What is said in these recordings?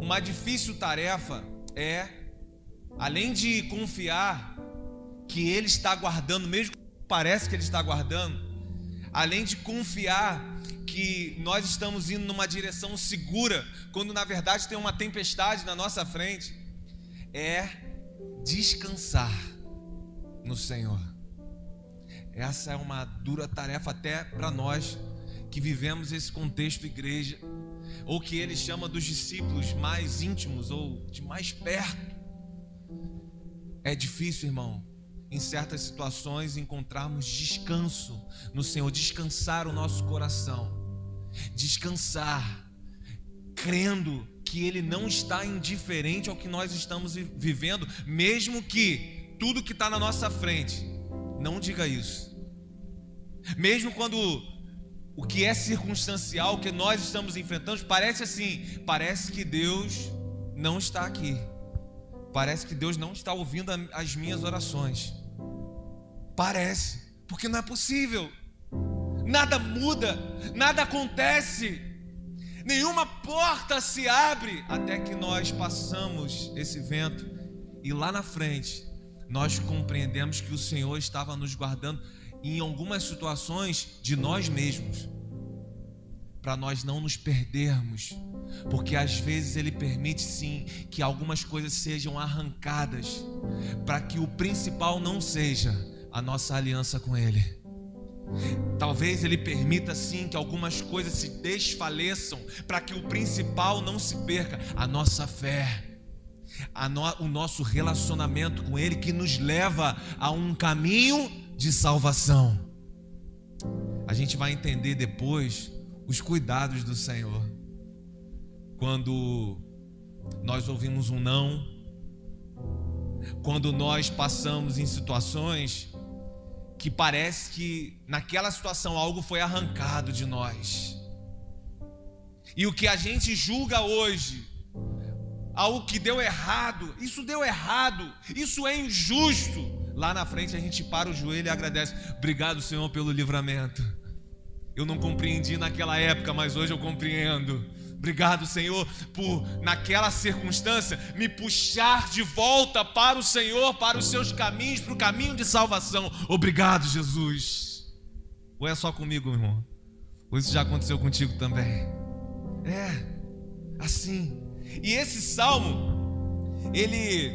uma difícil tarefa é, além de confiar que Ele está guardando, mesmo que parece que Ele está guardando, além de confiar que nós estamos indo numa direção segura, quando na verdade tem uma tempestade na nossa frente, é descansar no Senhor. Essa é uma dura tarefa até para nós que vivemos esse contexto igreja, ou que Ele chama dos discípulos mais íntimos ou de mais perto. É difícil, irmão, em certas situações encontrarmos descanso no Senhor, descansar o nosso coração, descansar, crendo que Ele não está indiferente ao que nós estamos vivendo, mesmo que tudo que está na nossa frente não diga isso. Mesmo quando o que é circunstancial, o que nós estamos enfrentando, parece assim, parece que Deus não está aqui, parece que Deus não está ouvindo as minhas orações. Parece, porque não é possível. Nada muda, nada acontece, nenhuma porta se abre até que nós passamos esse vento e lá na frente nós compreendemos que o Senhor estava nos guardando em algumas situações de nós mesmos, para nós não nos perdermos, porque às vezes Ele permite sim que algumas coisas sejam arrancadas, para que o principal não seja a nossa aliança com Ele. Talvez Ele permita sim que algumas coisas se desfaleçam, para que o principal não se perca, a nossa fé, o nosso relacionamento com Ele, que nos leva a um caminho de salvação. A gente vai entender depois os cuidados do Senhor. Quando nós ouvimos um não, quando nós passamos em situações que parece que naquela situação algo foi arrancado de nós, e o que a gente julga hoje, algo que deu errado, isso deu errado, isso é injusto, lá na frente a gente para o joelho e agradece. Obrigado, Senhor, pelo livramento. Eu não compreendi naquela época, mas hoje eu compreendo. Obrigado, Senhor, por naquela circunstância me puxar de volta para o Senhor, para os seus caminhos, para o caminho de salvação. Obrigado, Jesus. Ou é só comigo, irmão? Ou isso já aconteceu contigo também? É, assim. E esse salmo, ele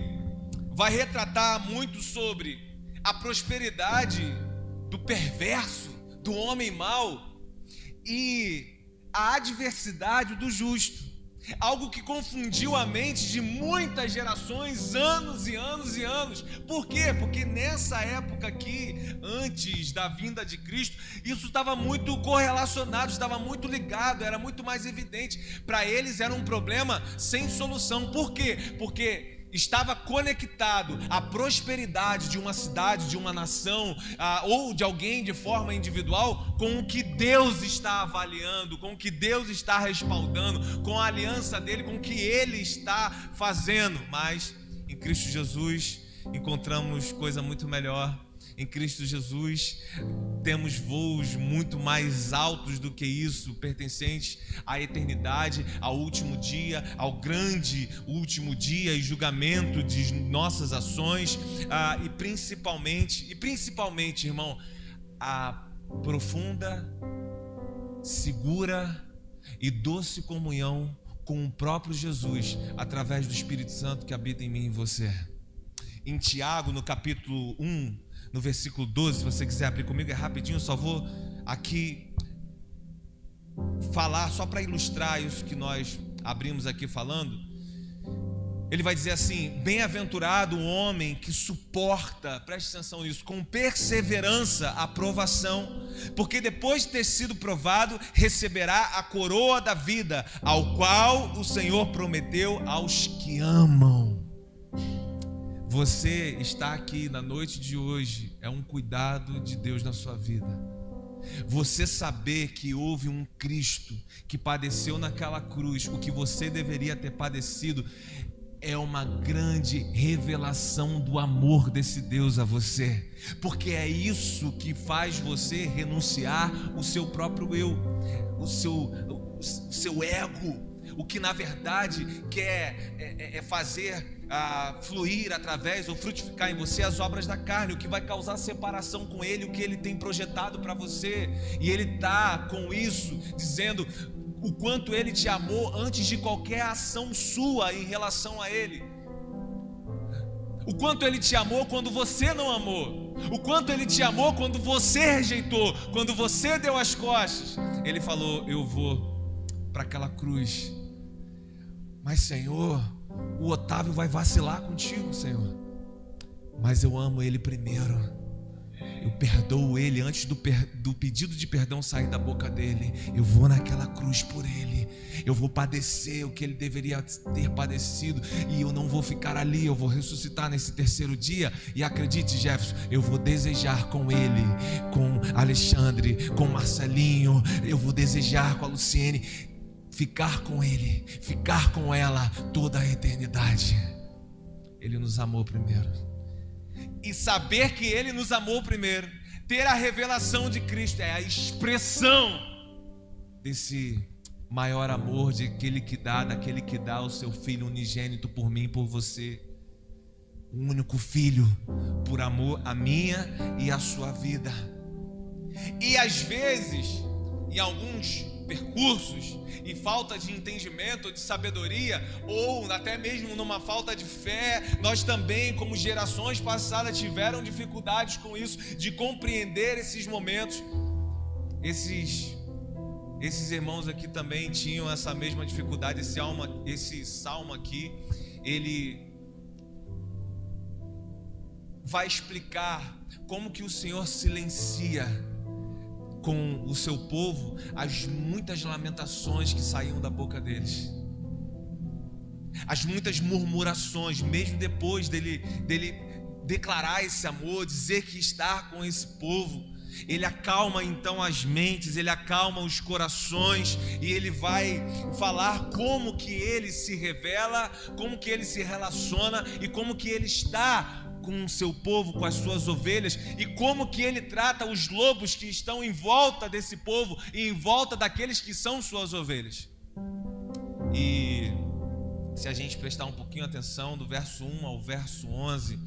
vai retratar muito sobre a prosperidade do perverso, do homem mau, e a adversidade do justo. Algo que confundiu a mente de muitas gerações, anos e anos e anos. Por quê? Porque nessa época aqui, antes da vinda de Cristo, isso estava muito correlacionado, estava muito ligado, era muito mais evidente. Para eles era um problema sem solução. Por quê? Porque estava conectado à prosperidade de uma cidade, de uma nação, ou de alguém de forma individual, com o que Deus está avaliando, com o que Deus está respaldando, com a aliança dele, com o que Ele está fazendo. Mas em Cristo Jesus encontramos coisa muito melhor. Em Cristo Jesus temos voos muito mais altos do que isso, pertencentes à eternidade, ao último dia, ao grande último dia e julgamento de nossas ações, e principalmente, irmão, a profunda, segura e doce comunhão com o próprio Jesus, através do Espírito Santo que habita em mim e em você. Em Tiago, no capítulo 1, no versículo 12, se você quiser abrir comigo, é rapidinho, só vou aqui falar, só para ilustrar isso que nós abrimos aqui falando. Ele vai dizer assim: bem-aventurado o homem que suporta, preste atenção nisso, com perseverança a provação, porque depois de ter sido provado, receberá a coroa da vida, ao qual o Senhor prometeu aos que amam. Você está aqui na noite de hoje, é um cuidado de Deus na sua vida. Você saber que houve um Cristo que padeceu naquela cruz o que você deveria ter padecido, é uma grande revelação do amor desse Deus a você, porque é isso que faz você renunciar o seu próprio eu, o seu ego, o que na verdade quer fazer fluir através ou frutificar em você as obras da carne, o que vai causar separação com Ele, o que Ele tem projetado para você. E Ele está com isso dizendo o quanto Ele te amou antes de qualquer ação sua em relação a Ele. O quanto Ele te amou quando você não amou. O quanto Ele te amou quando você rejeitou, quando você deu as costas. Ele falou: eu vou para aquela cruz, mas Senhor, o Otávio vai vacilar contigo, Senhor, mas eu amo ele primeiro. Eu perdoo ele antes do pedido de perdão sair da boca dele. Eu vou naquela cruz por ele. Eu vou padecer o que ele deveria ter padecido. E eu não vou ficar ali. Eu vou ressuscitar nesse terceiro dia. E acredite, Jefferson, eu vou desejar com ele, com Alexandre, com Marcelinho. Eu vou desejar com a Luciene ficar com ele, ficar com ela toda a eternidade. Ele nos amou primeiro. E saber que Ele nos amou primeiro, ter a revelação de Cristo, é a expressão desse maior amor, daquele que dá o seu Filho unigênito por mim e por você. Um único Filho, por amor a minha e a sua vida. E às vezes, em alguns percursos, e falta de entendimento, de sabedoria, ou até mesmo numa falta de fé, nós também, como gerações passadas, tiveram dificuldades com isso, de compreender esses momentos. Esses irmãos aqui também tinham essa mesma dificuldade. Esse salmo aqui, ele vai explicar como que o Senhor silencia com o seu povo as muitas lamentações que saíam da boca deles, as muitas murmurações, mesmo depois dele declarar esse amor, dizer que está com esse povo. Ele acalma então as mentes, ele acalma os corações, e ele vai falar como que ele se revela, como que ele se relaciona e como que ele está com o seu povo, com as suas ovelhas, e como que ele trata os lobos que estão em volta desse povo e em volta daqueles que são suas ovelhas. E se a gente prestar um pouquinho atenção, do verso 1 ao verso 11,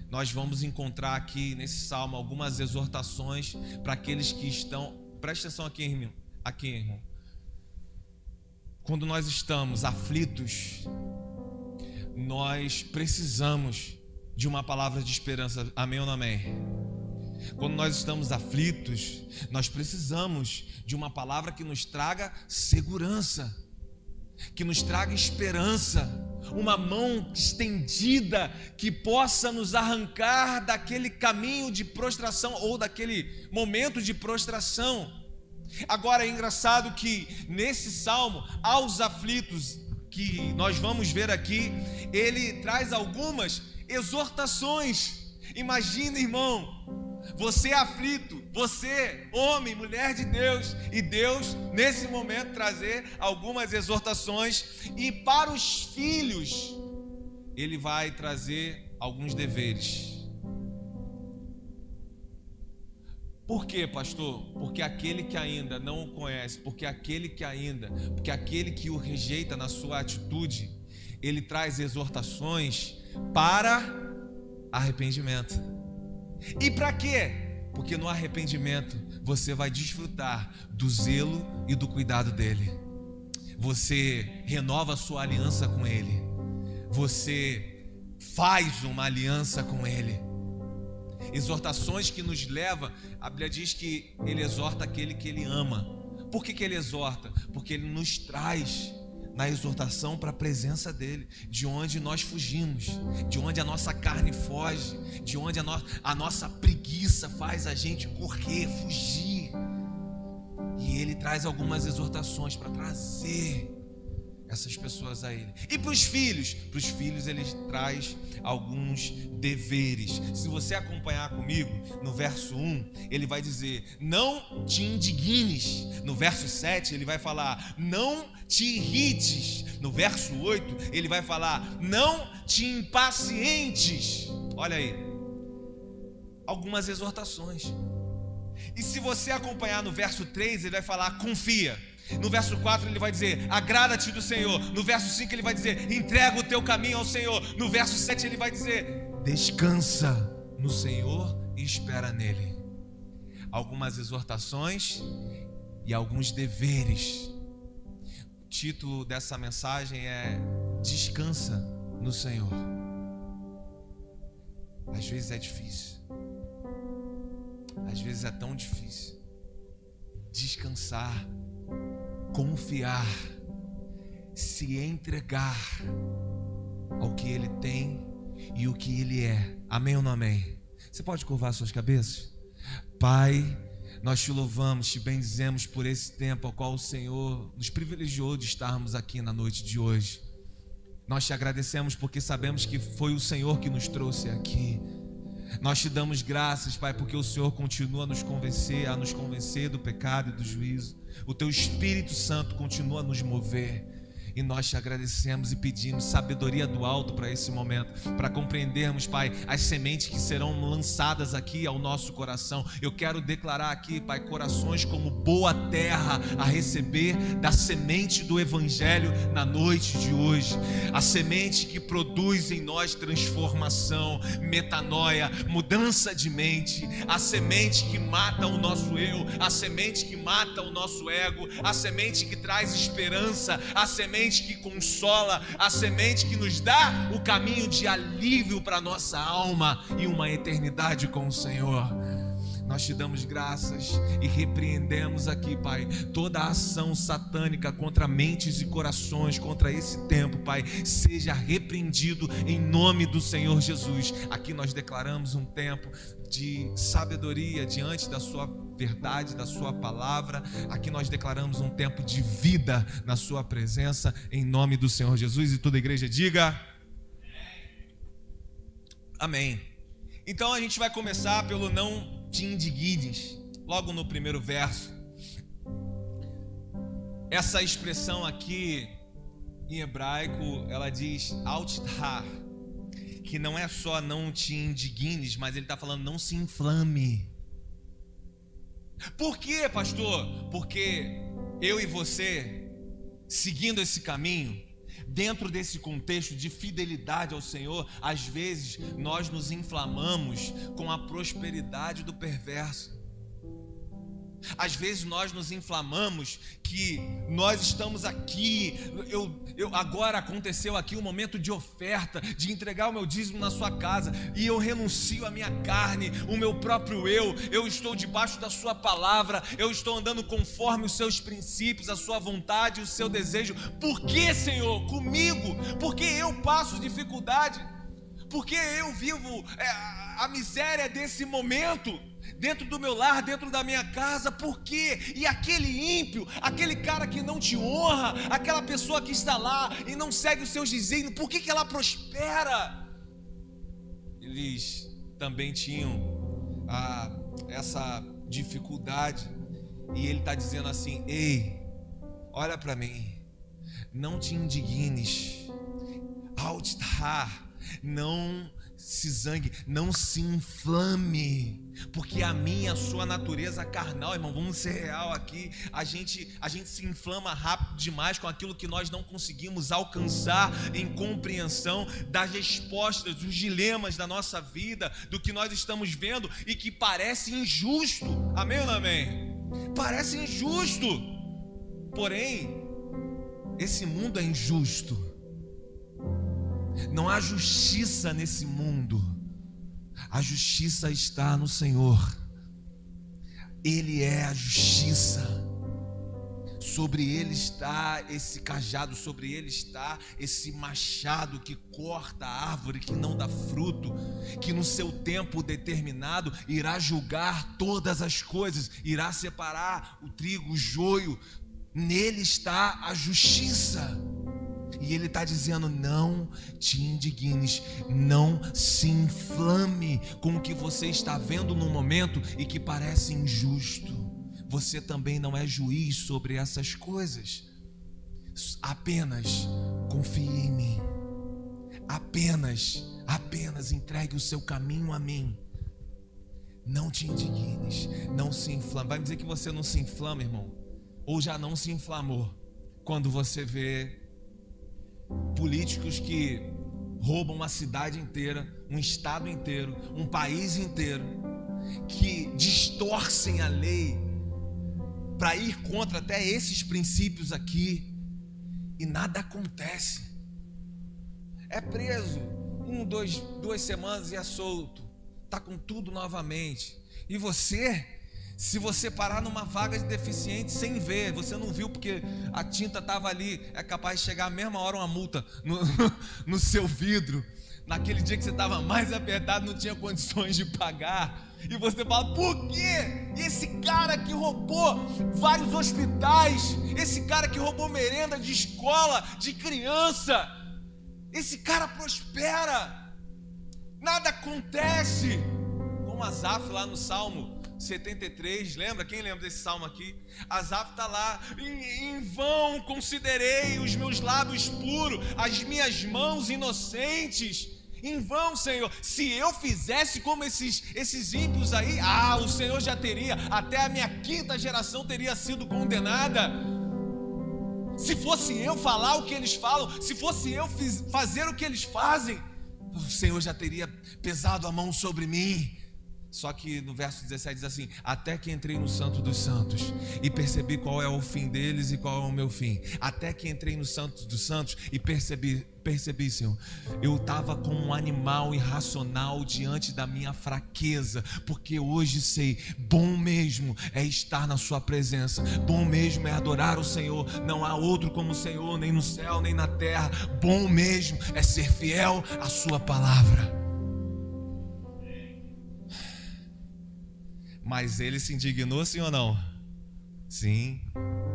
nós vamos encontrar aqui nesse salmo algumas exortações para aqueles que estão... Presta atenção aqui, irmão. Quando nós estamos aflitos, nós precisamos de uma palavra de esperança. Amém ou não amém? Quando nós estamos aflitos, nós precisamos de uma palavra que nos traga segurança, que nos traga esperança, uma mão estendida que possa nos arrancar daquele caminho de prostração ou daquele momento de prostração. Agora é engraçado que nesse salmo, aos aflitos que nós vamos ver aqui, ele traz algumas exortações. Imagina, irmão, você aflito, você, homem, mulher de Deus, e Deus nesse momento trazer algumas exortações, e para os filhos ele vai trazer alguns deveres. Por quê, pastor? Porque aquele que ainda não o conhece, porque aquele que o rejeita na sua atitude, ele traz exortações para arrependimento. E para quê? Porque no arrependimento você vai desfrutar do zelo e do cuidado dele. Você renova a sua aliança com ele. Você faz uma aliança com ele. Exortações que nos levam, a Bíblia diz que ele exorta aquele que ele ama. Por que ele exorta? Porque ele nos traz na exortação para a presença dele, de onde nós fugimos, de onde a nossa carne foge, de onde a nossa preguiça faz a gente correr, fugir. E ele traz algumas exortações para trazer essas pessoas a ele. E para os filhos ele traz alguns deveres. Se você acompanhar comigo, no verso 1, ele vai dizer: não te indignes. No verso 7, ele vai falar: não te irrites. No verso 8, ele vai falar: não te impacientes. Olha aí, algumas exortações. E se você acompanhar no verso 3, ele vai falar: confia. No verso 4 ele vai dizer: agrada-te do Senhor. No verso 5 ele vai dizer: entrega o teu caminho ao Senhor. No verso 7 ele vai dizer: descansa no Senhor e espera nele. Algumas exortações e alguns deveres. O título dessa mensagem é: descansa no Senhor. Às vezes é difícil. Às vezes é tão difícil descansar, confiar, se entregar ao que Ele tem e o que Ele é. Amém ou não amém? Você pode curvar suas cabeças? Pai, nós te louvamos, te bendizemos por esse tempo ao qual o Senhor nos privilegiou de estarmos aqui na noite de hoje. Nós te agradecemos porque sabemos que foi o Senhor que nos trouxe aqui. Nós te damos graças, Pai, porque o Senhor continua a nos convencer do pecado e do juízo. O Teu Espírito Santo continua a nos mover. E nós te agradecemos e pedimos sabedoria do alto para esse momento, para compreendermos, Pai, as sementes que serão lançadas aqui ao nosso coração. Eu quero declarar aqui, Pai, corações como boa terra a receber da semente do Evangelho na noite de hoje. A semente que produz em nós transformação, metanoia, mudança de mente. A semente que mata o nosso eu, a semente que mata o nosso ego, a semente que traz esperança, a semente que consola, a semente que nos dá o caminho de alívio para a nossa alma e uma eternidade com o Senhor. Nós te damos graças e repreendemos aqui, Pai, toda a ação satânica contra mentes e corações, contra esse tempo, Pai, seja repreendido em nome do Senhor Jesus. Aqui nós declaramos um tempo de sabedoria diante da sua verdade, da sua palavra. Aqui nós declaramos um tempo de vida na sua presença, em nome do Senhor Jesus. E toda a igreja diga amém. Então a gente vai começar pelo não te indignes, logo no primeiro verso. Essa expressão aqui em hebraico, ela diz altithar, que não é só não te indignes, mas ele está falando não se inflame. Por quê, pastor? Porque eu e você, seguindo esse caminho, dentro desse contexto de fidelidade ao Senhor, às vezes nós nos inflamamos com a prosperidade do perverso. Às vezes nós nos inflamamos que nós estamos aqui, agora aconteceu aqui um momento de oferta, de entregar o meu dízimo na sua casa, e eu renuncio à minha carne, o meu próprio eu estou debaixo da sua palavra, eu estou andando conforme os seus princípios, a sua vontade, o seu desejo. Por que, Senhor, comigo? Porque eu passo dificuldade? Porque eu vivo a miséria desse momento dentro do meu lar, dentro da minha casa? Por quê? E aquele ímpio, aquele cara que não te honra, aquela pessoa que está lá e não segue os seus desígnios, por que ela prospera? Eles também tinham essa dificuldade, e ele está dizendo assim: ei, olha para mim, não te indignes, altithar, não se zangue, não se inflame, porque a minha, a sua natureza carnal, irmão, vamos ser real aqui, a gente se inflama rápido demais com aquilo que nós não conseguimos alcançar em compreensão das respostas, dos dilemas da nossa vida, do que nós estamos vendo e que parece injusto. Amém ou não amém? Parece injusto, porém esse mundo é injusto. Não há justiça nesse mundo. A justiça está no Senhor. Ele é a justiça. Sobre ele está esse cajado, sobre ele está esse machado que corta a árvore que não dá fruto, que no seu tempo determinado irá julgar todas as coisas, irá separar o trigo, o joio. Nele está a justiça. E ele está dizendo: não te indignes, não se inflame com o que você está vendo no momento e que parece injusto. Você também não é juiz sobre essas coisas. Apenas confie em mim. Apenas entregue o seu caminho a mim. Não te indignes, não se inflame. Vai me dizer que você não se inflama, irmão, ou já não se inflamou quando você vê políticos que roubam uma cidade inteira, um estado inteiro, um país inteiro, que distorcem a lei para ir contra até esses princípios aqui, e nada acontece? É preso 2 semanas e é solto, está com tudo novamente. E você, se você parar numa vaga de deficiente sem ver, você não viu porque a tinta estava ali, é capaz de chegar à mesma hora uma multa no seu vidro. Naquele dia que você estava mais apertado, não tinha condições de pagar. E você fala: por quê? Esse cara que roubou vários hospitais, esse cara que roubou merenda de escola, de criança, esse cara prospera, nada acontece. Como Asaf lá no Salmo 73, lembra? Quem lembra desse salmo aqui? Asaf está lá: em vão considerei os meus lábios puros, as minhas mãos inocentes. Em vão, Senhor. Se eu fizesse como esses ímpios aí, o Senhor já teria, até a minha 5ª geração teria sido condenada. Se fosse eu falar o que eles falam, se fosse eu fazer o que eles fazem, o Senhor já teria pesado a mão sobre mim. Só que no verso 17 diz assim: até que entrei no Santo dos Santos e percebi qual é o fim deles e qual é o meu fim. Até que entrei no Santo dos Santos e percebi, Senhor, eu estava como um animal irracional diante da minha fraqueza, porque hoje sei, bom mesmo é estar na sua presença, bom mesmo é adorar o Senhor, não há outro como o Senhor, nem no céu, nem na terra. Bom mesmo é ser fiel à sua palavra. Mas ele se indignou, sim ou não? Sim,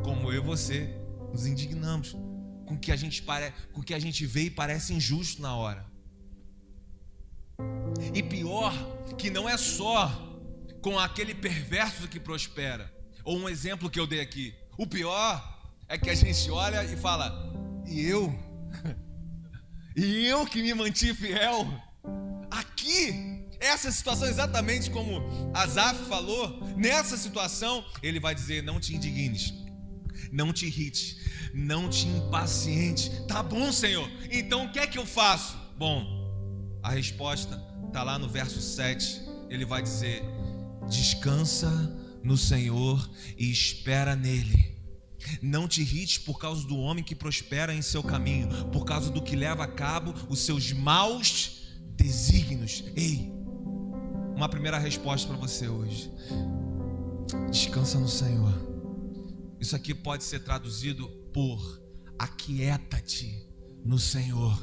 como eu e você nos indignamos com o que a gente vê e parece injusto na hora. E pior, que não é só com aquele perverso que prospera, ou um exemplo que eu dei aqui. O pior é que a gente olha e fala: e eu? E eu que me mantive fiel? Aqui, essa situação, exatamente como Asaf falou, nessa situação, ele vai dizer: não te indignes, não te irrite, não te impaciente. Tá bom, Senhor, então o que é que eu faço? Bom, a resposta está lá no verso 7. Ele vai dizer: descansa no Senhor e espera nele. Não te irrites por causa do homem que prospera em seu caminho, por causa do que leva a cabo os seus maus desígnios. Ei, uma primeira resposta para você hoje: descansa no Senhor. Isso aqui pode ser traduzido por aquieta-te no Senhor.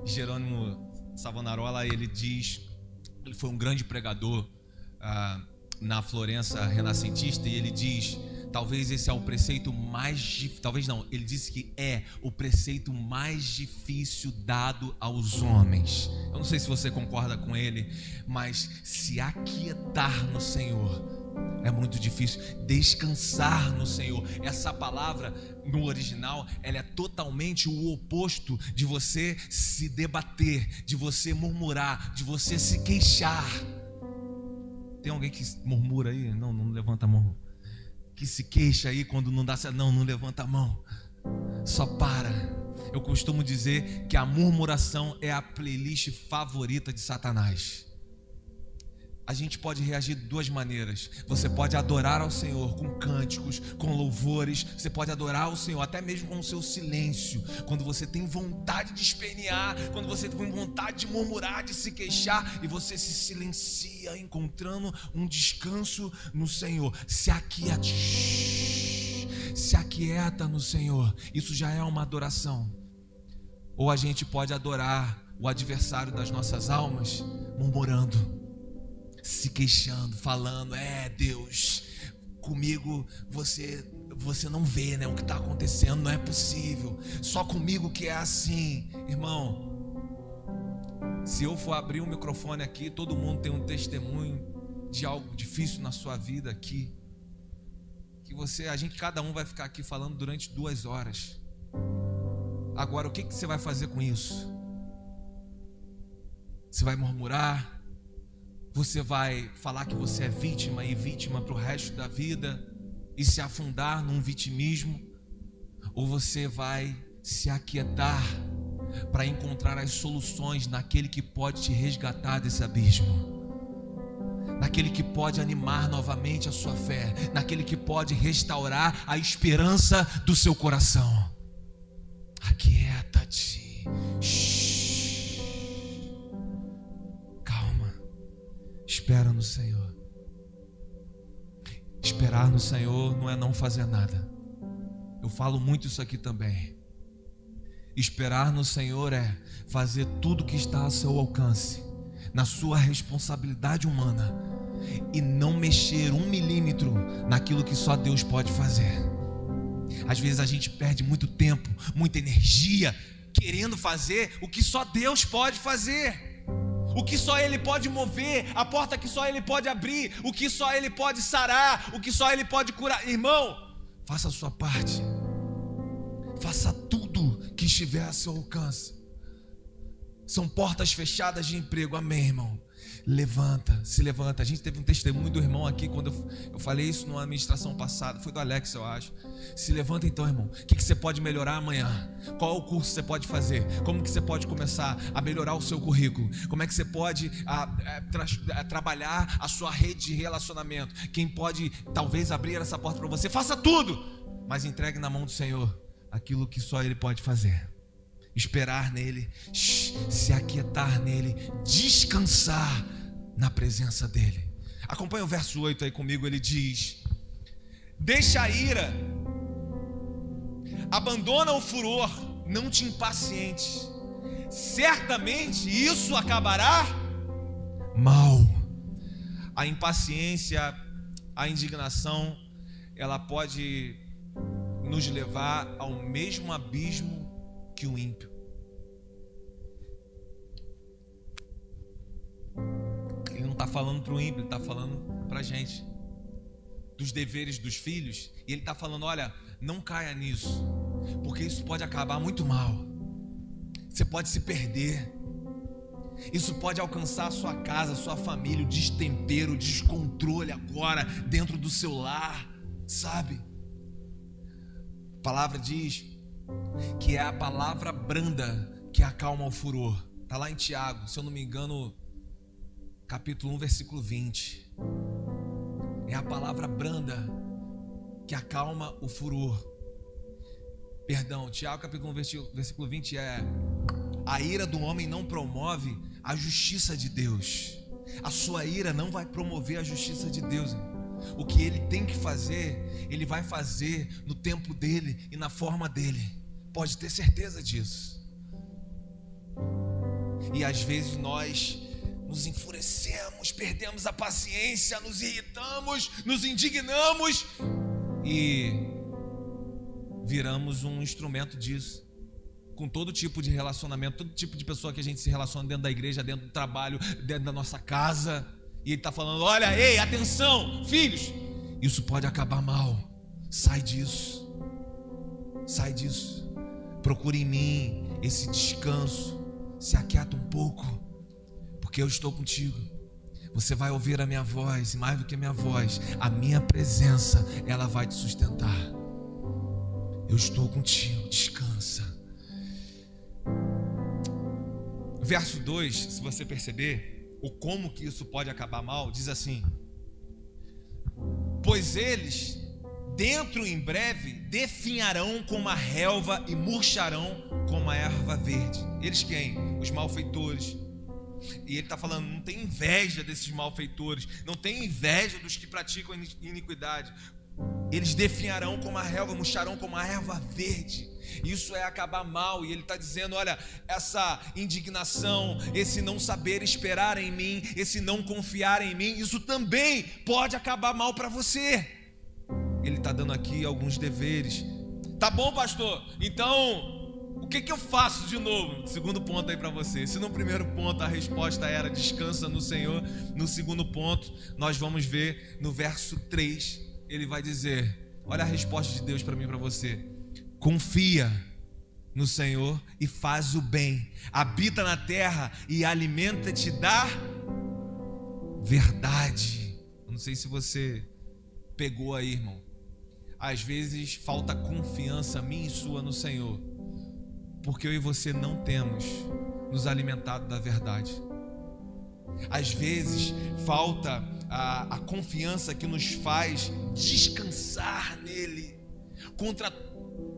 Jerônimo Savonarola, ele foi um grande pregador na Florença renascentista, e ele diz: talvez esse é o preceito mais difícil, talvez não, ele disse que é o preceito mais difícil dado aos homens. Eu não sei se você concorda com ele, mas se aquietar no Senhor é muito difícil. Descansar no Senhor, essa palavra no original, ela é totalmente o oposto de você se debater, de você murmurar, de você se queixar. Tem alguém que murmura aí? Não levanta a mão. Que se queixa aí quando não dá certo? Não levanta a mão. Só para. Eu costumo dizer que a murmuração é a playlist favorita de Satanás. A gente pode reagir de 2 maneiras. Você pode adorar ao Senhor com cânticos, com louvores. Você pode adorar ao Senhor até mesmo com o seu silêncio. Quando você tem vontade de espernear, quando você tem vontade de murmurar, de se queixar, e você se silencia, encontrando um descanso no Senhor. Se aquieta no Senhor. Isso já é uma adoração. Ou a gente pode adorar o adversário das nossas almas murmurando, se queixando, falando: Deus, comigo você não vê, né, o que está acontecendo, não é possível, só comigo que é assim. Irmão, se eu for abrir um microfone aqui, todo mundo tem um testemunho de algo difícil na sua vida aqui, que cada um vai ficar aqui falando durante 2 horas. Agora, o que você vai fazer com isso? Você vai murmurar? Você vai falar que você é vítima e vítima para o resto da vida? e se afundar num vitimismo, ou você vai se aquietar para encontrar as soluções naquele que pode te resgatar desse abismo, naquele que pode animar novamente a sua fé, naquele que pode restaurar a esperança do seu coração. Aquieta-te. Calma. Espera no Senhor. Esperar no Senhor não é não fazer nada. Eu falo muito isso aqui também. Esperar no Senhor é fazer tudo que está a seu alcance, na sua responsabilidade humana, e não mexer 1 milímetro naquilo que só Deus pode fazer. Às vezes a gente perde muito tempo, muita energia, querendo fazer o que só Deus pode fazer, o que só Ele pode mover, a porta que só Ele pode abrir, o que só Ele pode sarar, o que só Ele pode curar. Irmão, faça a sua parte, faça tudo que estiver a seu alcance. São portas fechadas de emprego, amém, irmão? Se levanta. A gente teve um testemunho do irmão aqui, quando eu falei isso numa administração passada, foi do Alex, eu acho. Se levanta então, irmão. O que você pode melhorar amanhã? Qual é o curso que você pode fazer? Como que você pode começar a melhorar o seu currículo? Como é que você pode trabalhar a sua rede de relacionamento? Quem pode talvez abrir essa porta para você? Faça tudo, mas entregue na mão do Senhor aquilo que só Ele pode fazer. Esperar nele, se aquietar nele, descansar na presença dele. Acompanha o verso 8 aí comigo. Ele diz: deixa a ira, abandona o furor, não te impacientes, certamente isso acabará mal. A impaciência, a indignação, ela pode nos levar ao mesmo abismo que o ímpio. Ele não está falando para o ímpio, ele está falando para a gente, dos deveres dos filhos. E ele está falando: olha, não caia nisso, porque isso pode acabar muito mal. Você pode se perder. Isso pode alcançar a sua casa, a sua família, o destempero, o descontrole agora dentro do seu lar, sabe? A palavra diz que é a palavra branda que acalma o furor. Está lá em Tiago, se eu não me engano, capítulo 1, versículo 20. É a palavra branda que acalma o furor. Perdão, Tiago capítulo 1, versículo 20 é: a ira do homem não promove a justiça de Deus. A sua ira não vai promover a justiça de Deus, irmão. O que ele tem que fazer, ele vai fazer no tempo dele e na forma dele. Pode ter certeza disso. E às vezes nós nos enfurecemos, perdemos a paciência, nos irritamos, nos indignamos e viramos um instrumento disso. Com todo tipo de relacionamento, todo tipo de pessoa que a gente se relaciona dentro da igreja, dentro do trabalho, dentro da nossa casa. E ele está falando: olha, ei, atenção, filhos, isso pode acabar mal. Sai disso. Sai disso. Procure em mim esse descanso. Se aquieta um pouco, porque eu estou contigo. Você vai ouvir a minha voz, e mais do que a minha voz, a minha presença, ela vai te sustentar. Eu estou contigo, descansa. Verso 2, se você perceber o como que isso pode acabar mal, diz assim: pois eles dentro em breve definharão como a relva e murcharão como a erva verde. Eles quem? Os malfeitores. E ele está falando: não tem inveja desses malfeitores, não tem inveja dos que praticam iniquidade. Eles definharão como a relva, murcharão como a erva verde. Isso é acabar mal. E ele está dizendo: olha, essa indignação, esse não saber esperar em mim, esse não confiar em mim, isso também pode acabar mal para você. Ele está dando aqui alguns deveres. Tá bom, pastor? Então, o que eu faço de novo? Segundo ponto aí para você. Se no primeiro ponto a resposta era descansa no Senhor, no segundo ponto nós vamos ver no verso 3. Ele vai dizer: olha a resposta de Deus para mim e para você. Confia no Senhor e faz o bem. Habita na terra e alimenta-te da verdade. Eu não sei se você pegou aí, irmão. às vezes falta confiança minha e sua no Senhor, porque eu e você não temos nos alimentado da verdade. Às vezes falta a confiança que nos faz descansar nele, contra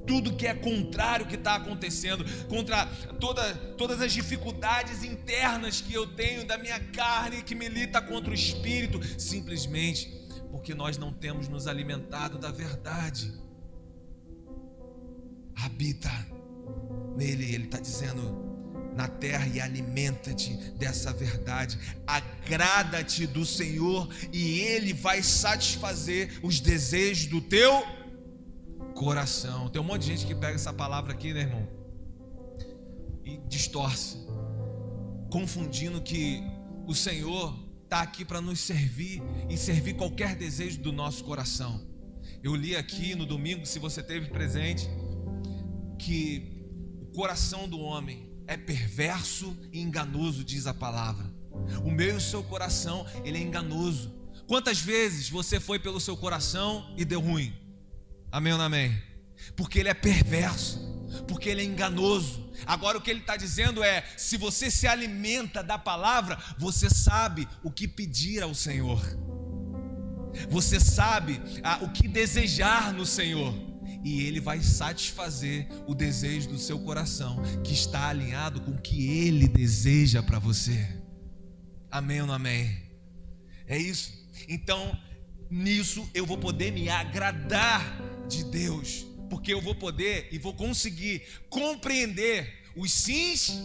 tudo que é contrário que está acontecendo, contra todas as dificuldades internas que eu tenho da minha carne, que milita contra o Espírito, simplesmente porque nós não temos nos alimentado da verdade. Habita nele, ele está dizendo, na terra, e alimenta-te dessa verdade. Agrada-te do Senhor e Ele vai satisfazer os desejos do teu coração. Tem um monte de gente que pega essa palavra aqui, né, irmão, e distorce, confundindo que o Senhor está aqui para nos servir e servir qualquer desejo do nosso coração. Eu li aqui no domingo, se você esteve presente, que o coração do homem é perverso e enganoso, diz a palavra. O meu e o seu coração, ele é enganoso. Quantas vezes você foi pelo seu coração e deu ruim? Amém ou não amém? Porque ele é perverso, porque ele é enganoso. Agora o que ele está dizendo é, se você se alimenta da palavra, você sabe o que pedir ao Senhor, você sabe o que desejar no Senhor, e Ele vai satisfazer o desejo do seu coração, que está alinhado com o que Ele deseja para você. Amém ou não amém? É isso. Então, nisso eu vou poder me agradar de Deus, porque eu vou poder e vou conseguir compreender os sims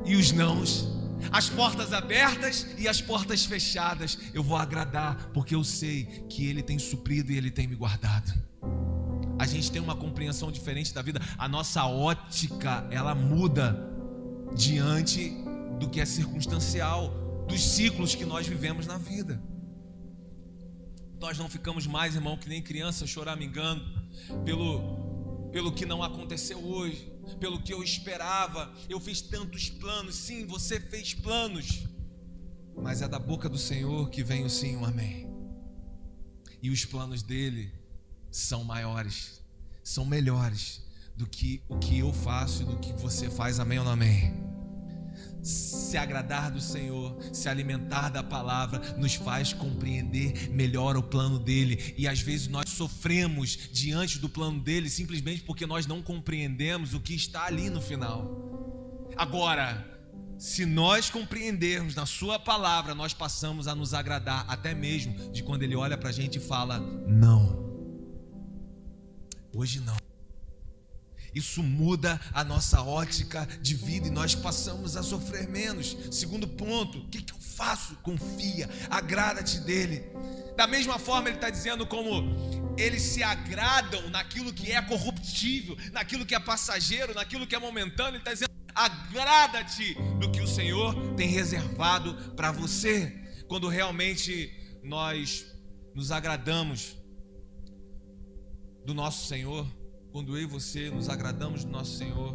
e os nãos, as portas abertas e as portas fechadas. Eu vou agradar, porque eu sei que Ele tem suprido e Ele tem me guardado. A gente tem uma compreensão diferente da vida. A nossa ótica, ela muda diante do que é circunstancial, dos ciclos que nós vivemos na vida. Nós não ficamos mais, irmão, que nem criança choramingando pelo que não aconteceu hoje, pelo que eu esperava. Eu fiz tantos planos. Sim, você fez planos, mas é da boca do Senhor que vem o sim e o amém. E os planos dele são maiores, são melhores do que o que eu faço e do que você faz. Amém ou não amém? Se agradar do Senhor, se alimentar da palavra, nos faz compreender melhor o plano dele. E às vezes nós sofremos diante do plano dele simplesmente porque nós não compreendemos o que está ali no final. Agora, se nós compreendermos na sua palavra, nós passamos a nos agradar até mesmo de quando ele olha para a gente e fala: não, hoje não. Isso muda a nossa ótica de vida e nós passamos a sofrer menos. Segundo ponto, o que eu faço? Confia, agrada-te dele. Da mesma forma ele está dizendo, como eles se agradam naquilo que é corruptível, naquilo que é passageiro, naquilo que é momentâneo. Ele está dizendo: agrada-te do que o Senhor tem reservado para você. Quando realmente nós nos agradamos do nosso Senhor, quando eu e você nos agradamos do nosso Senhor,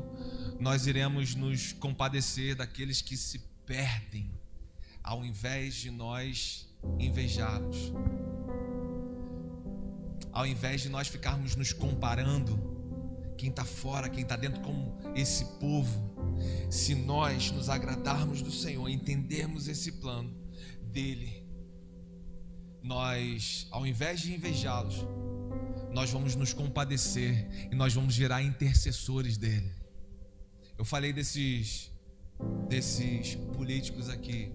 nós iremos nos compadecer daqueles que se perdem, ao invés de nós invejá-los. Ao invés de nós ficarmos nos comparando, quem está fora, quem está dentro, como esse povo, se nós nos agradarmos do Senhor, entendermos esse plano dele, nós, ao invés de invejá-los, nós vamos nos compadecer e nós vamos virar intercessores dele. Eu falei desses políticos aqui,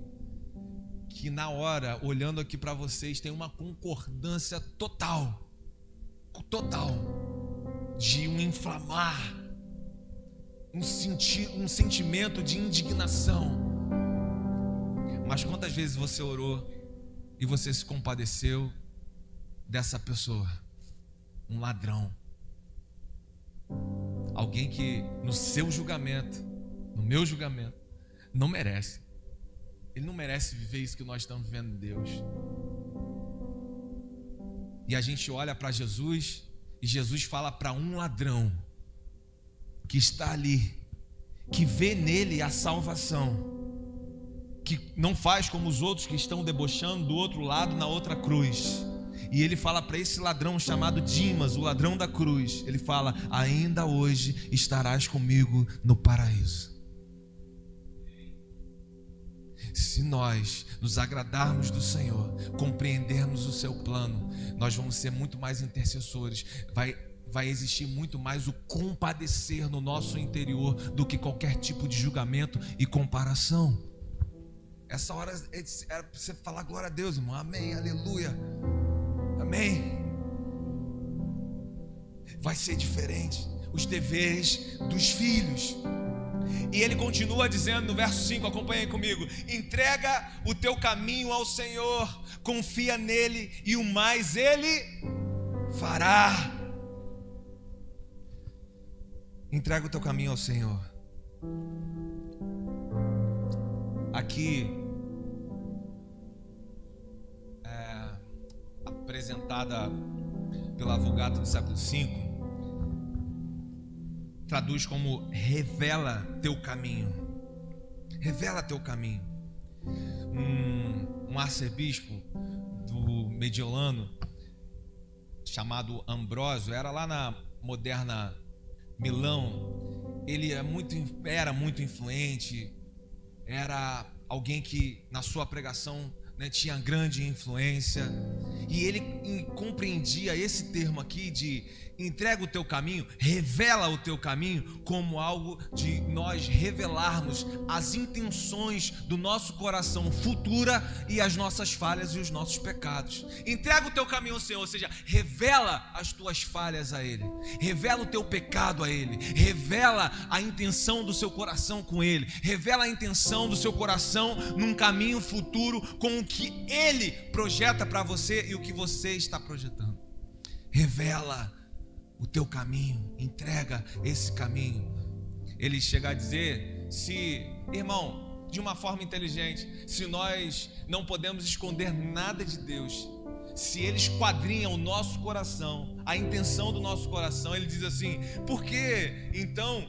que na hora, olhando aqui para vocês, tem uma concordância total de um inflamar, um sentimento de indignação. Mas quantas vezes você orou e você se compadeceu dessa pessoa? Um ladrão, alguém que no seu julgamento, no meu julgamento, não merece. Ele não merece viver isso que nós estamos vivendo em Deus. E a gente olha para Jesus e Jesus fala para um ladrão que está ali, que vê nele a salvação, que não faz como os outros que estão debochando do outro lado na outra cruz. E ele fala para esse ladrão chamado Dimas, o ladrão da cruz, ele fala: ainda hoje estarás comigo no paraíso. Se nós nos agradarmos do Senhor, compreendermos o seu plano, nós vamos ser muito mais intercessores. Vai existir muito mais o compadecer no nosso interior do que qualquer tipo de julgamento e comparação. Essa hora era para você falar glória a Deus, irmão. Amém, aleluia, amém. Vai ser diferente os deveres dos filhos. E ele continua dizendo no verso 5, acompanhem comigo: entrega o teu caminho ao Senhor, confia nele e o mais ele fará. Entrega o teu caminho ao Senhor. Aqui apresentada pela Vulgata do século V, traduz como revela teu caminho. Revela teu caminho. Um arcebispo do Mediolano chamado Ambrósio, era lá na moderna Milão. Ele era muito influente, era alguém que na sua pregação, né, tinha grande influência, e ele compreendia esse termo aqui de entrega o teu caminho, revela o teu caminho, como algo de nós revelarmos as intenções do nosso coração futura e as nossas falhas e os nossos pecados. Entrega o teu caminho ao Senhor, ou seja, revela as tuas falhas a Ele, revela o teu pecado a Ele, revela a intenção do seu coração com Ele, revela a intenção do seu coração num caminho futuro com o que Ele projeta para você e o que você está projetando. Revela o teu caminho, entrega esse caminho. Ele chega a dizer, irmão, de uma forma inteligente, se nós não podemos esconder nada de Deus, se Ele esquadrinha o nosso coração, a intenção do nosso coração, Ele diz assim: por que então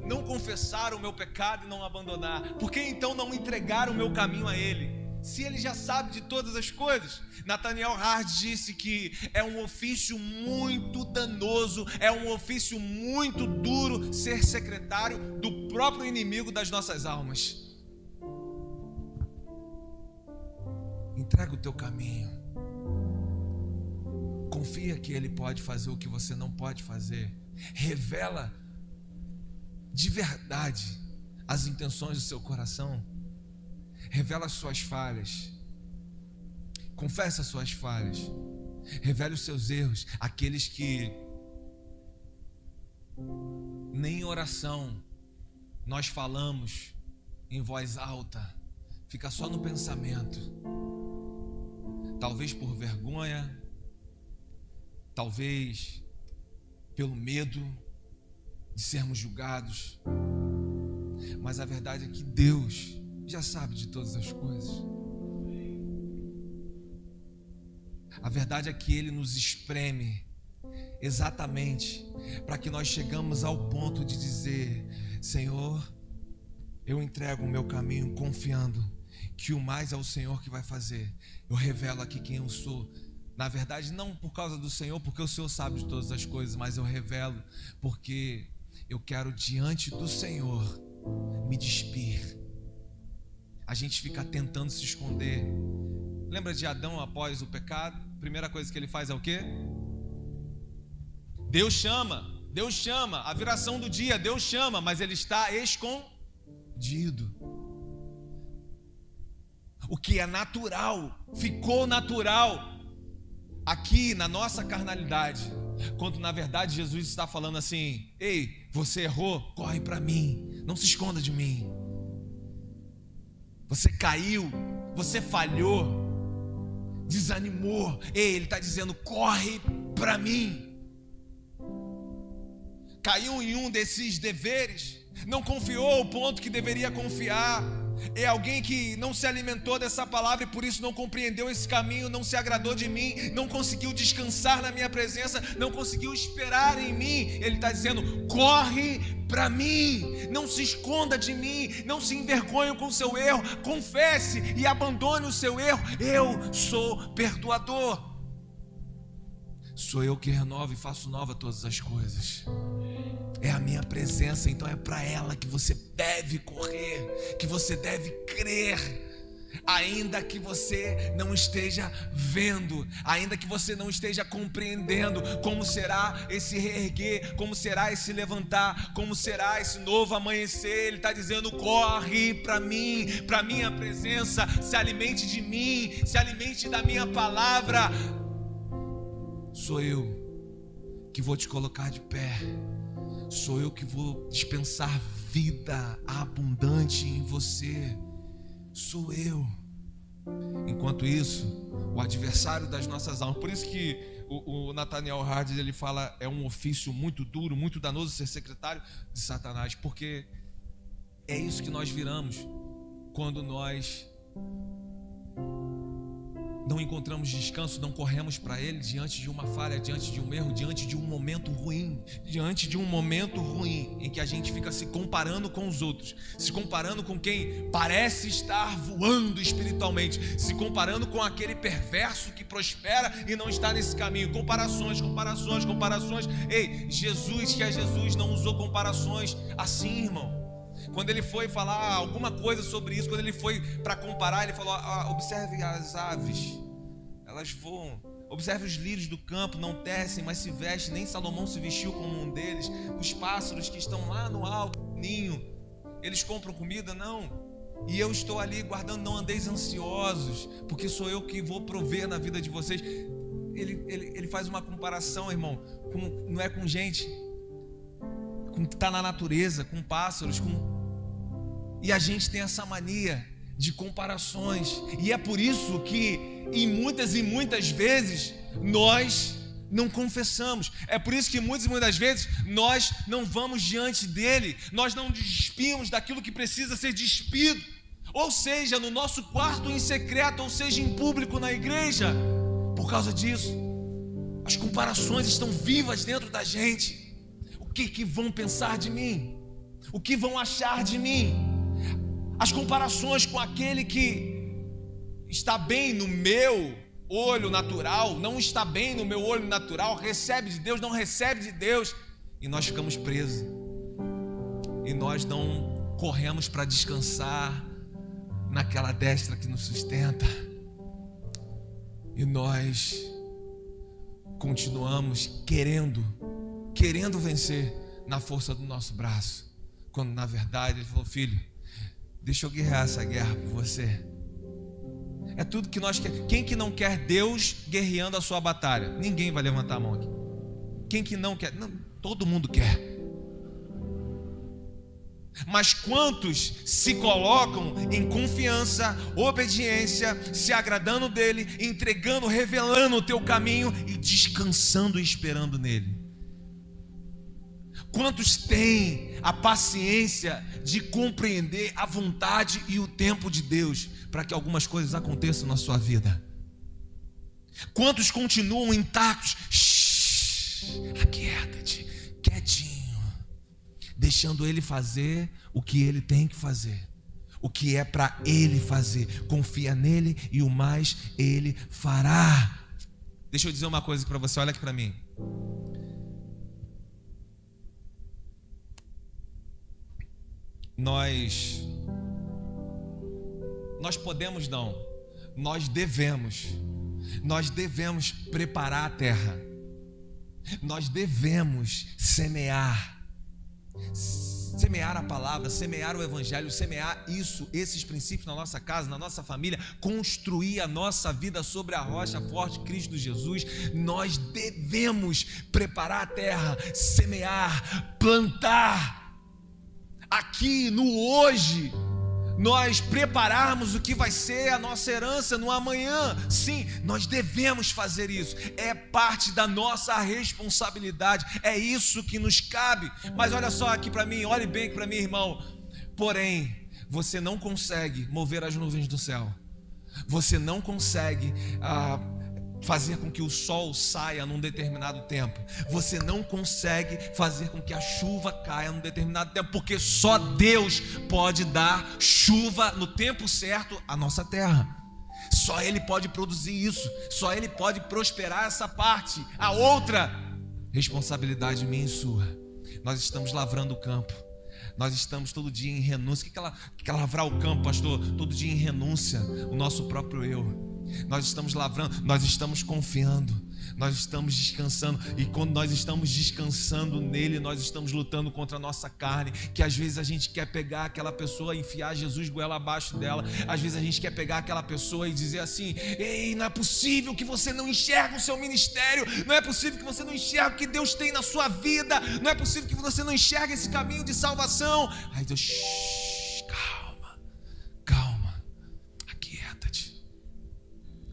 não confessar o meu pecado e não abandonar? Por que então não entregar o meu caminho a Ele? Se Ele já sabe de todas as coisas. Nathaniel Hard disse que é um ofício muito danoso, é um ofício muito duro ser secretário do próprio inimigo das nossas almas. Entrega o teu caminho, confia que Ele pode fazer o que você não pode fazer, revela de verdade as intenções do seu coração. Revela as suas falhas, confessa as suas falhas, revele os seus erros, aqueles que nem em oração nós falamos em voz alta, fica só no pensamento, talvez por vergonha, talvez pelo medo de sermos julgados, mas a verdade é que Deus já sabe de todas as coisas. A verdade é que Ele nos espreme exatamente para que nós chegamos ao ponto de dizer: Senhor, eu entrego o meu caminho confiando que o mais é o Senhor que vai fazer. Eu revelo aqui quem eu sou. Na verdade, não por causa do Senhor, porque o Senhor sabe de todas as coisas, mas eu revelo porque eu quero diante do Senhor me despir. A gente fica tentando se esconder. Lembra de Adão após o pecado? A primeira coisa que ele faz é o quê? Deus chama, a viração do dia, Deus chama, mas ele está escondido. O que é natural, ficou natural aqui na nossa carnalidade, quando na verdade Jesus está falando assim: ei, você errou, corre para mim, não se esconda de mim. Você caiu, você falhou, desanimou. Ei, Ele está dizendo: corre para mim. Caiu em um desses deveres, não confiou ao ponto que deveria confiar. É alguém que não se alimentou dessa palavra e por isso não compreendeu esse caminho, não se agradou de mim, não conseguiu descansar na minha presença, não conseguiu esperar em mim. Ele está dizendo: corre para mim, não se esconda de mim, não se envergonhe com o seu erro, confesse e abandone o seu erro. Eu sou perdoador. Sou eu que renovo e faço nova todas as coisas. É a minha presença, então é para ela que você deve correr, que você deve crer. Ainda que você não esteja vendo, ainda que você não esteja compreendendo como será esse reerguer, como será esse levantar, como será esse novo amanhecer, Ele está dizendo: corre para mim, para minha presença, se alimente de mim, se alimente da minha palavra. Sou eu que vou te colocar de pé, sou eu que vou dispensar vida abundante em você. Sou eu. Enquanto isso, o adversário das nossas almas. Por isso que o Nathaniel Hard, ele fala: é um ofício muito duro, muito danoso ser secretário de Satanás, porque é isso que nós viramos quando nós não encontramos descanso, não corremos para Ele diante de uma falha, diante de um erro, diante de um momento ruim, em que a gente fica se comparando com os outros, se comparando com quem parece estar voando espiritualmente, se comparando com aquele perverso que prospera e não está nesse caminho. Comparações. Ei, Jesus não usou comparações assim, irmão. Quando ele foi falar alguma coisa sobre isso, quando ele foi para comparar, ele falou: observe as aves, elas voam. Observe os lírios do campo, não tecem, mas se vestem, nem Salomão se vestiu como um deles. Os pássaros que estão lá no alto ninho, eles compram comida? Não. E eu estou ali guardando, não andeis ansiosos, porque sou eu que vou prover na vida de vocês. Ele faz uma comparação, irmão, não é com gente, com o que está na natureza, com pássaros, E a gente tem essa mania de comparações. E é por isso que em muitas vezes nós não confessamos. É por isso que muitas vezes nós não vamos diante dele, nós não despimos daquilo que precisa ser despido, ou seja, no nosso quarto em secreto, ou seja, em público na igreja. Por causa disso, as comparações estão vivas dentro da gente. O que vão pensar de mim? O que vão achar de mim? As comparações com aquele que está bem no meu olho natural, não está bem no meu olho natural, recebe de Deus, não recebe de Deus, e nós ficamos presos, e nós não corremos para descansar naquela destra que nos sustenta, e nós continuamos querendo vencer na força do nosso braço, quando na verdade Ele falou: filho, deixa eu guerrear essa guerra por você. É tudo que nós queremos. Quem que não quer Deus guerreando a sua batalha? Ninguém vai levantar a mão aqui. Quem que não quer? Não, todo mundo quer. Mas quantos se colocam em confiança, obediência, se agradando dele, entregando, revelando o teu caminho e descansando e esperando nele? Quantos têm a paciência de compreender a vontade e o tempo de Deus para que algumas coisas aconteçam na sua vida? Quantos continuam intactos? Aquieta-te, quietinho, deixando Ele fazer o que Ele tem que fazer, o que é para Ele fazer. Confia nele e o mais Ele fará. Deixa eu dizer uma coisa para você, olha aqui para mim. Nós podemos não, nós devemos preparar a terra, nós devemos semear a palavra, semear o evangelho, semear esses princípios na nossa casa, na nossa família, construir a nossa vida sobre a rocha forte, Cristo Jesus. Nós devemos preparar a terra, semear, plantar. Aqui no hoje, nós prepararmos o que vai ser a nossa herança no amanhã. Sim, nós devemos fazer isso. É parte da nossa responsabilidade. É isso que nos cabe. Mas olha só aqui para mim, olhe bem aqui para mim, irmão. Porém, você não consegue mover as nuvens do céu. Você não consegue fazer com que o sol saia num determinado tempo. Você não consegue fazer com que a chuva caia num determinado tempo, porque só Deus pode dar chuva no tempo certo à nossa terra. Só Ele pode produzir isso, só Ele pode prosperar essa parte. A outra, responsabilidade minha e sua. Nós estamos lavrando o campo. Nós estamos todo dia em renúncia. O que é lavrar o campo, pastor? Todo dia em renúncia, o nosso próprio eu. Nós estamos lavrando, nós estamos confiando, nós estamos descansando. E quando nós estamos descansando nele, nós estamos lutando contra a nossa carne. Que às vezes a gente quer pegar aquela pessoa e enfiar Jesus goela abaixo dela. Às vezes a gente quer pegar aquela pessoa e dizer assim: ei, não é possível que você não enxergue o seu ministério. Não é possível que você não enxergue o que Deus tem na sua vida. Não é possível que você não enxergue esse caminho de salvação. Aí Deus, calma, calma, aquieta-te,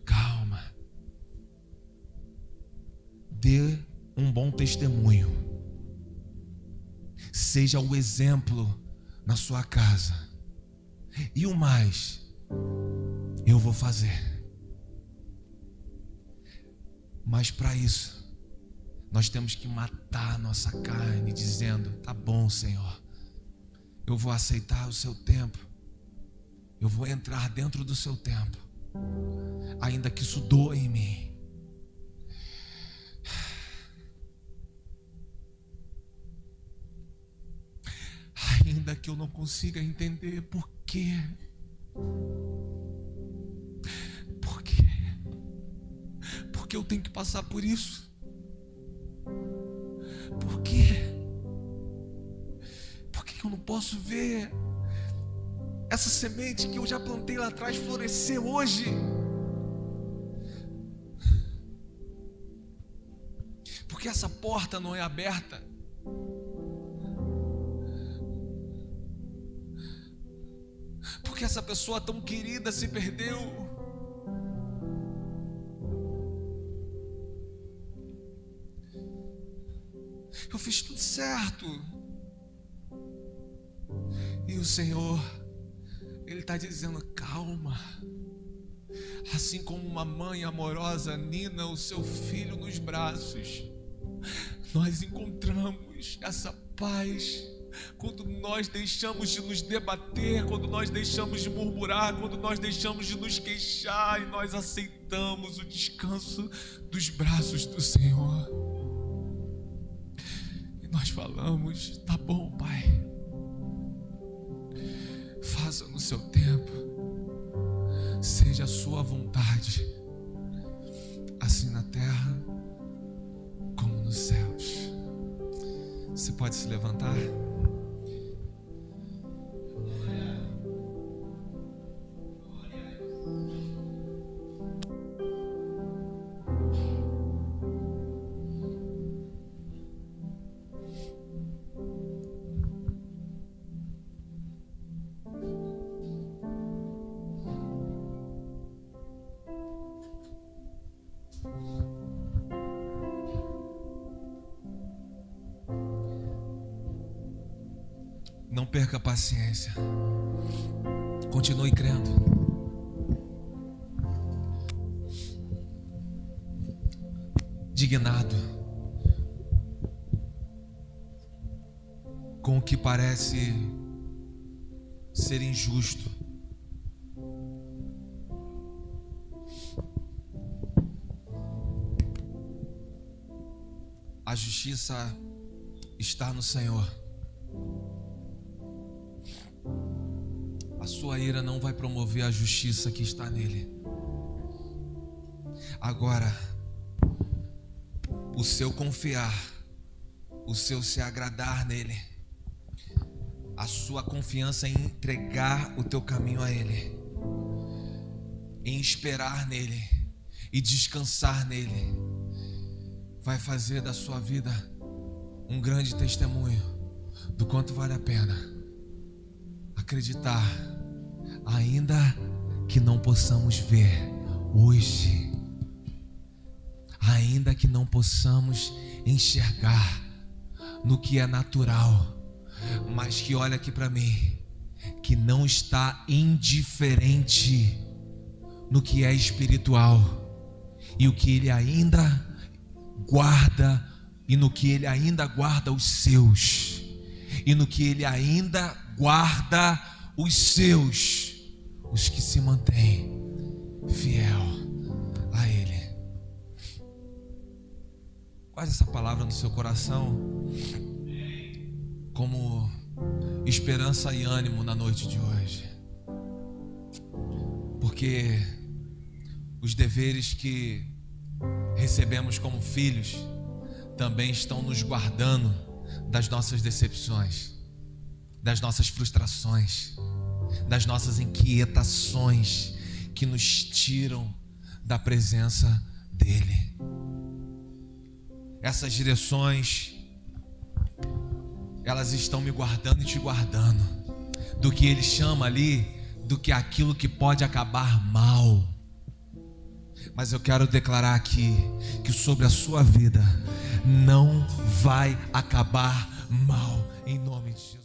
calma. Dê um bom testemunho. Seja o exemplo na sua casa. E o mais, eu vou fazer. Mas para isso, nós temos que matar a nossa carne, dizendo: tá bom, Senhor, eu vou aceitar o seu tempo. Eu vou entrar dentro do seu tempo, ainda que isso doa em mim. Ainda que eu não consiga entender por quê. Por quê? Porque eu tenho que passar por isso? Por quê? Por que eu não posso ver essa semente que eu já plantei lá atrás florescer hoje? Porque essa porta não é aberta. Porque essa pessoa tão querida se perdeu. Eu fiz tudo certo. E o Senhor, Ele está dizendo: calma. Assim como uma mãe amorosa nina o seu filho nos braços, nós encontramos essa paz quando nós deixamos de nos debater, quando nós deixamos de murmurar, quando nós deixamos de nos queixar e nós aceitamos o descanso dos braços do Senhor. E nós falamos: tá bom, Pai, faça no seu tempo, seja a sua vontade, assim na terra como nos céus. Você pode se levantar? Não perca a paciência. Continue crendo. Indignado com o que parece ser injusto. A justiça está no Senhor. A sua ira não vai promover a justiça que está nele. Agora, o seu confiar, o seu se agradar nele, a sua confiança em entregar o teu caminho a ele, em esperar nele e descansar nele, vai fazer da sua vida um grande testemunho do quanto vale a pena acreditar, ainda que não possamos ver hoje, ainda que não possamos enxergar no que é natural, mas que olha aqui para mim, que não está indiferente no que é espiritual e o que ele ainda guarda, e no que ele ainda guarda os seus, e no que ele ainda guarda os seus, os que se mantêm fiel a Ele. Guarde essa palavra no seu coração como esperança e ânimo na noite de hoje, porque os deveres que recebemos como filhos também estão nos guardando das nossas decepções, das nossas frustrações, das nossas inquietações que nos tiram da presença dEle. Essas direções, elas estão me guardando e te guardando do que Ele chama ali, do que aquilo que pode acabar mal. Mas eu quero declarar aqui que sobre a sua vida não vai acabar mal, em nome de Jesus.